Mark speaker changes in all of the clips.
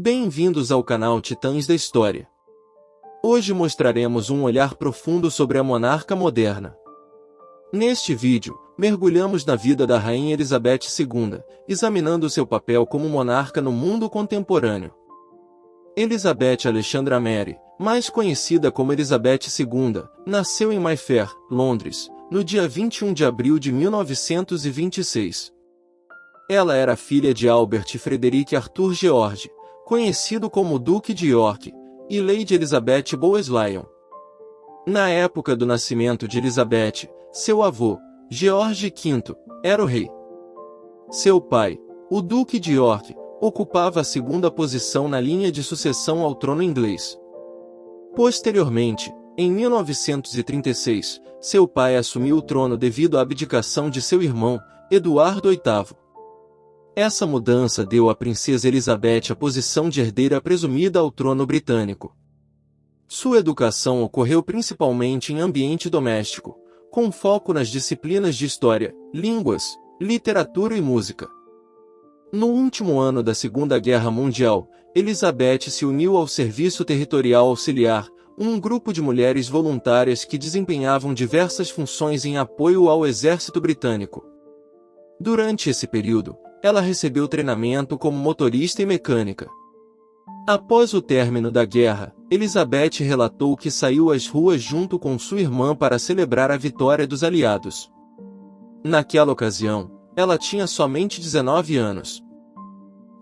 Speaker 1: Bem-vindos ao canal Titãs da História. Hoje mostraremos um olhar profundo sobre a monarca moderna. Neste vídeo, mergulhamos na vida da Rainha Elizabeth II, examinando seu papel como monarca no mundo contemporâneo. Elizabeth Alexandra Mary, mais conhecida como Elizabeth II, nasceu em Mayfair, Londres, no dia 21 de abril de 1926. Ela era filha de Albert Frederick Arthur George, conhecido como Duque de York, e Lady Elizabeth Bowes-Lyon. Na época do nascimento de Elizabeth, seu avô, George V, era o rei. Seu pai, o Duque de York, ocupava a segunda posição na linha de sucessão ao trono inglês. Posteriormente, em 1936, seu pai assumiu o trono devido à abdicação de seu irmão, Eduardo VIII. Essa mudança deu à princesa Elizabeth a posição de herdeira presumida ao trono britânico. Sua educação ocorreu principalmente em ambiente doméstico, com foco nas disciplinas de história, línguas, literatura e música. No último ano da Segunda Guerra Mundial, Elizabeth se uniu ao Serviço Territorial Auxiliar, um grupo de mulheres voluntárias que desempenhavam diversas funções em apoio ao exército britânico. Durante esse período, ela recebeu treinamento como motorista e mecânica. Após o término da guerra, Elizabeth relatou que saiu às ruas junto com sua irmã para celebrar a vitória dos aliados. Naquela ocasião, ela tinha somente 19 anos.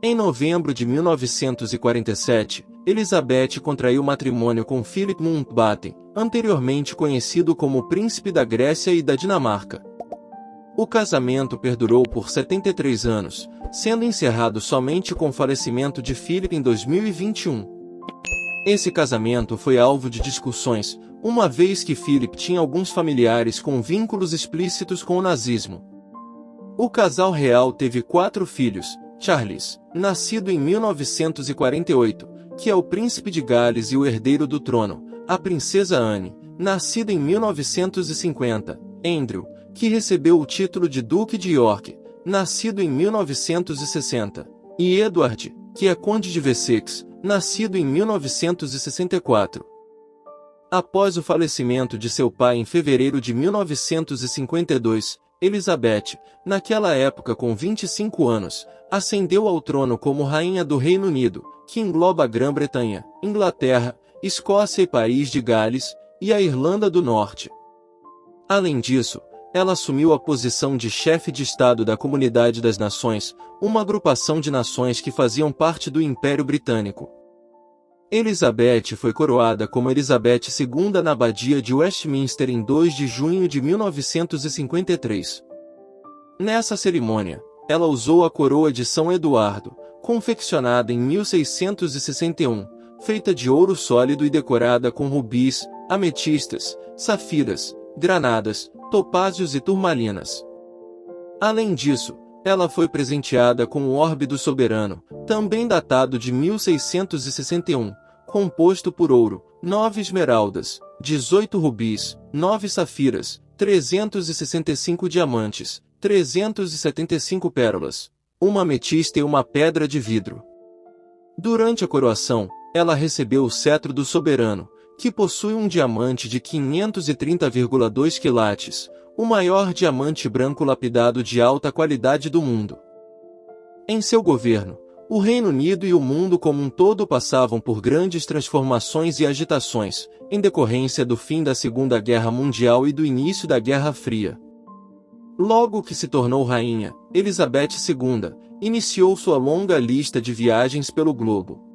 Speaker 1: Em novembro de 1947, Elizabeth contraiu matrimônio com Philip Mountbatten, anteriormente conhecido como Príncipe da Grécia e da Dinamarca. O casamento perdurou por 73 anos, sendo encerrado somente com o falecimento de Philip em 2021. Esse casamento foi alvo de discussões, uma vez que Philip tinha alguns familiares com vínculos explícitos com o nazismo. O casal real teve 4 filhos: Charles, nascido em 1948, que é o príncipe de Gales e o herdeiro do trono; a princesa Anne, nascida em 1950; Andrew, que recebeu o título de Duque de York, nascido em 1960, e Edward, que é Conde de Wessex, nascido em 1964. Após o falecimento de seu pai em fevereiro de 1952, Elizabeth, naquela época com 25 anos, ascendeu ao trono como Rainha do Reino Unido, que engloba a Grã-Bretanha, Inglaterra, Escócia e País de Gales, e a Irlanda do Norte. Além disso, ela assumiu a posição de chefe de Estado da Comunidade das Nações, uma agrupação de nações que faziam parte do Império Britânico. Elizabeth foi coroada como Elizabeth II na Abadia de Westminster em 2 de junho de 1953. Nessa cerimônia, ela usou a coroa de São Eduardo, confeccionada em 1661, feita de ouro sólido e decorada com rubis, ametistas, safiras, granadas, topázios e turmalinas. Além disso, ela foi presenteada com o Orbe do Soberano, também datado de 1661, composto por ouro, 9 esmeraldas, 18 rubis, 9 safiras, 365 diamantes, 375 pérolas, uma ametista e uma pedra de vidro. Durante a coroação, ela recebeu o cetro do soberano, que possui um diamante de 530,2 quilates, o maior diamante branco lapidado de alta qualidade do mundo. Em seu governo, o Reino Unido e o mundo como um todo passavam por grandes transformações e agitações, em decorrência do fim da Segunda Guerra Mundial e do início da Guerra Fria. Logo que se tornou rainha, Elizabeth II iniciou sua longa lista de viagens pelo globo.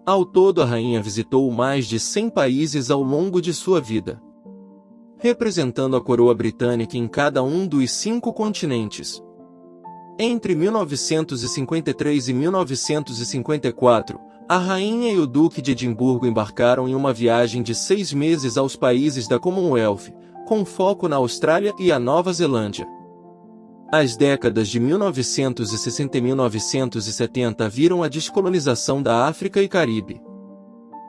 Speaker 1: Ao todo, a rainha visitou mais de 100 países ao longo de sua vida, representando a coroa britânica em cada um dos 5 continentes. Entre 1953 e 1954, a rainha e o duque de Edimburgo embarcaram em uma viagem de 6 meses aos países da Commonwealth, com foco na Austrália e a Nova Zelândia. As décadas de 1960 e 1970 viram a descolonização da África e Caribe.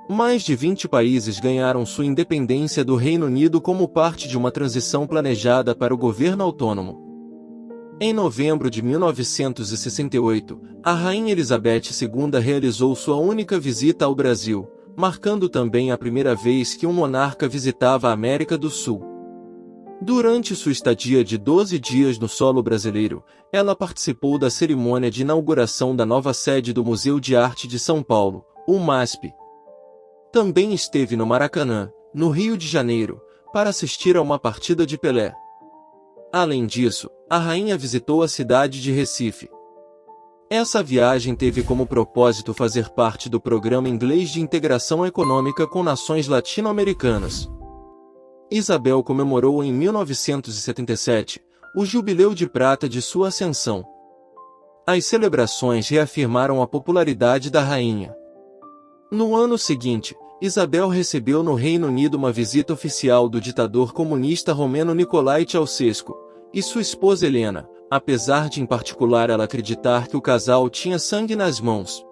Speaker 1: Mais de 20 países ganharam sua independência do Reino Unido como parte de uma transição planejada para o governo autônomo. Em novembro de 1968, a Rainha Elizabeth II realizou sua única visita ao Brasil, marcando também a primeira vez que um monarca visitava a América do Sul. Durante sua estadia de 12 dias no solo brasileiro, ela participou da cerimônia de inauguração da nova sede do Museu de Arte de São Paulo, o MASP. Também esteve no Maracanã, no Rio de Janeiro, para assistir a uma partida de Pelé. Além disso, a rainha visitou a cidade de Recife. Essa viagem teve como propósito fazer parte do Programa Inglês de Integração Econômica com Nações Latino-Americanas. Isabel comemorou em 1977 o Jubileu de Prata de sua ascensão. As celebrações reafirmaram a popularidade da rainha. No ano seguinte, Isabel recebeu no Reino Unido uma visita oficial do ditador comunista romeno Nicolae Ceausescu e sua esposa Helena, apesar de em particular ela acreditar que o casal tinha sangue nas mãos.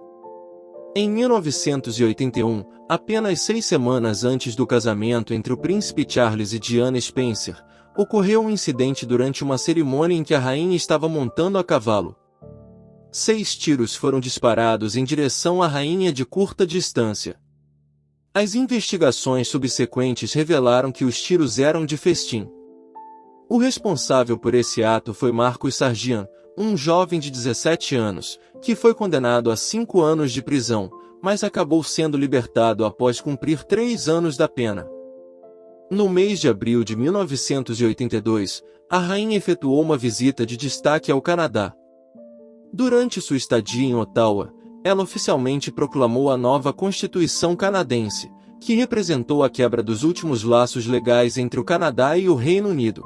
Speaker 1: Em 1981, apenas 6 semanas antes do casamento entre o príncipe Charles e Diana Spencer, ocorreu um incidente durante uma cerimônia em que a rainha estava montando a cavalo. 6 tiros foram disparados em direção à rainha de curta distância. As investigações subsequentes revelaram que os tiros eram de festim. O responsável por esse ato foi Marcos Sargian, um jovem de 17 anos, que foi condenado a 5 anos de prisão, mas acabou sendo libertado após cumprir 3 anos da pena. No mês de abril de 1982, a rainha efetuou uma visita de destaque ao Canadá. Durante sua estadia em Ottawa, ela oficialmente proclamou a nova Constituição canadense, que representou a quebra dos últimos laços legais entre o Canadá e o Reino Unido.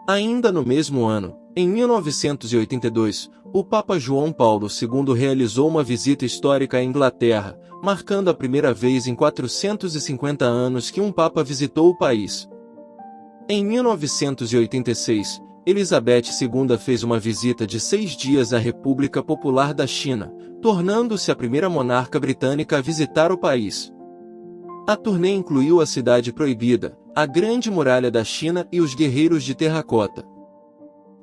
Speaker 1: Ainda no mesmo ano, em 1982, o Papa João Paulo II realizou uma visita histórica à Inglaterra, marcando a primeira vez em 450 anos que um Papa visitou o país. Em 1986, Elizabeth II fez uma visita de 6 dias à República Popular da China, tornando-se a primeira monarca britânica a visitar o país. A turnê incluiu a Cidade Proibida, a Grande Muralha da China e os Guerreiros de Terracota.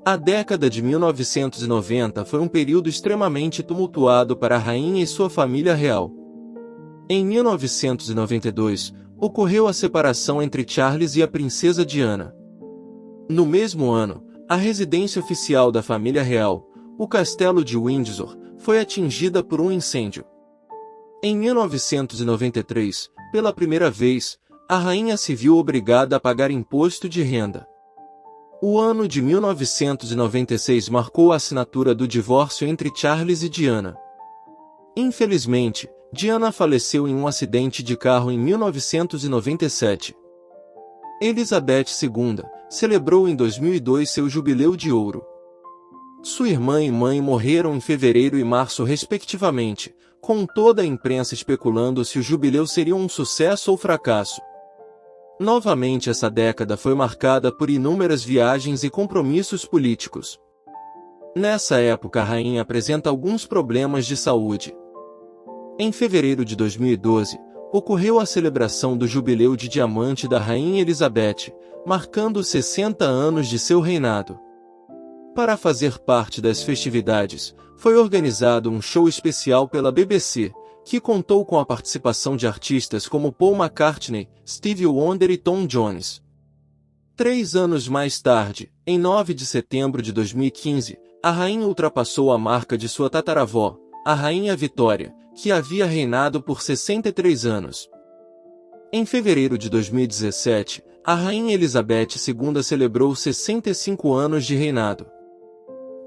Speaker 1: A década de 1990 foi um período extremamente tumultuado para a rainha e sua família real. Em 1992, ocorreu a separação entre Charles e a princesa Diana. No mesmo ano, a residência oficial da família real, o Castelo de Windsor, foi atingida por um incêndio. Em 1993, pela primeira vez, a rainha se viu obrigada a pagar imposto de renda. O ano de 1996 marcou a assinatura do divórcio entre Charles e Diana. Infelizmente, Diana faleceu em um acidente de carro em 1997. Elizabeth II celebrou em 2002 seu jubileu de ouro. Sua irmã e mãe morreram em fevereiro e março respectivamente, com toda a imprensa especulando se o jubileu seria um sucesso ou fracasso. Novamente essa década foi marcada por inúmeras viagens e compromissos políticos. Nessa época a rainha apresenta alguns problemas de saúde. Em fevereiro de 2012, ocorreu a celebração do Jubileu de Diamante da Rainha Elizabeth, marcando os 60 anos de seu reinado. Para fazer parte das festividades, foi organizado um show especial pela BBC, que contou com a participação de artistas como Paul McCartney, Stevie Wonder e Tom Jones. 3 anos mais tarde, em 9 de setembro de 2015, a rainha ultrapassou a marca de sua tataravó, a Rainha Vitória, que havia reinado por 63 anos. Em fevereiro de 2017, a Rainha Elizabeth II celebrou 65 anos de reinado.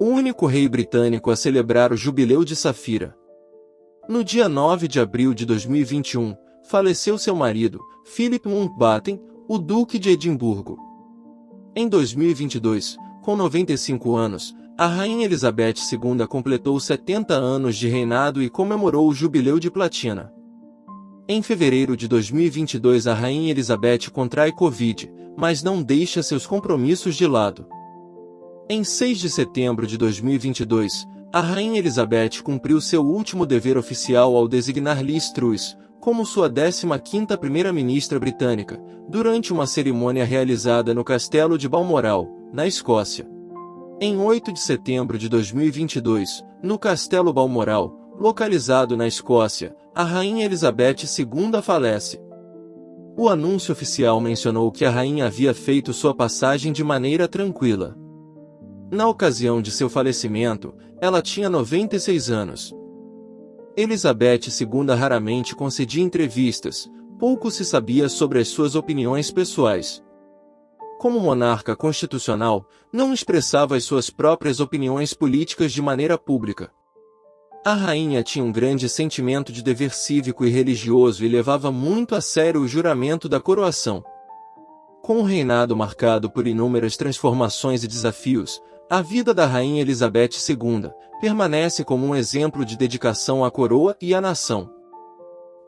Speaker 1: O único rei britânico a celebrar o Jubileu de Safira. No dia 9 de abril de 2021, faleceu seu marido, Philip Mountbatten, o Duque de Edimburgo. Em 2022, com 95 anos, a Rainha Elizabeth II completou 70 anos de reinado e comemorou o Jubileu de Platina. Em fevereiro de 2022 a Rainha Elizabeth contrai Covid, mas não deixa seus compromissos de lado. Em 6 de setembro de 2022, a Rainha Elizabeth cumpriu seu último dever oficial ao designar Liz Truss como sua 15ª primeira-ministra britânica, durante uma cerimônia realizada no Castelo de Balmoral, na Escócia. Em 8 de setembro de 2022, no Castelo Balmoral, localizado na Escócia, a Rainha Elizabeth II falece. O anúncio oficial mencionou que a rainha havia feito sua passagem de maneira tranquila. Na ocasião de seu falecimento, ela tinha 96 anos. Elizabeth II raramente concedia entrevistas, pouco se sabia sobre as suas opiniões pessoais. Como monarca constitucional, não expressava as suas próprias opiniões políticas de maneira pública. A rainha tinha um grande sentimento de dever cívico e religioso e levava muito a sério o juramento da coroação. Com um reinado marcado por inúmeras transformações e desafios, a vida da Rainha Elizabeth II permanece como um exemplo de dedicação à coroa e à nação.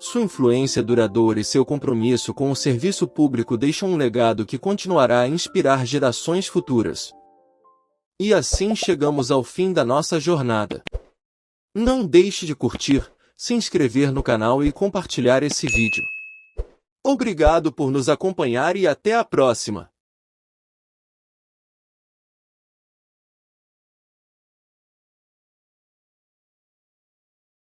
Speaker 1: Sua influência duradoura e seu compromisso com o serviço público deixam um legado que continuará a inspirar gerações futuras. E assim chegamos ao fim da nossa jornada. Não deixe de curtir, se inscrever no canal e compartilhar esse vídeo. Obrigado por nos acompanhar e até a próxima!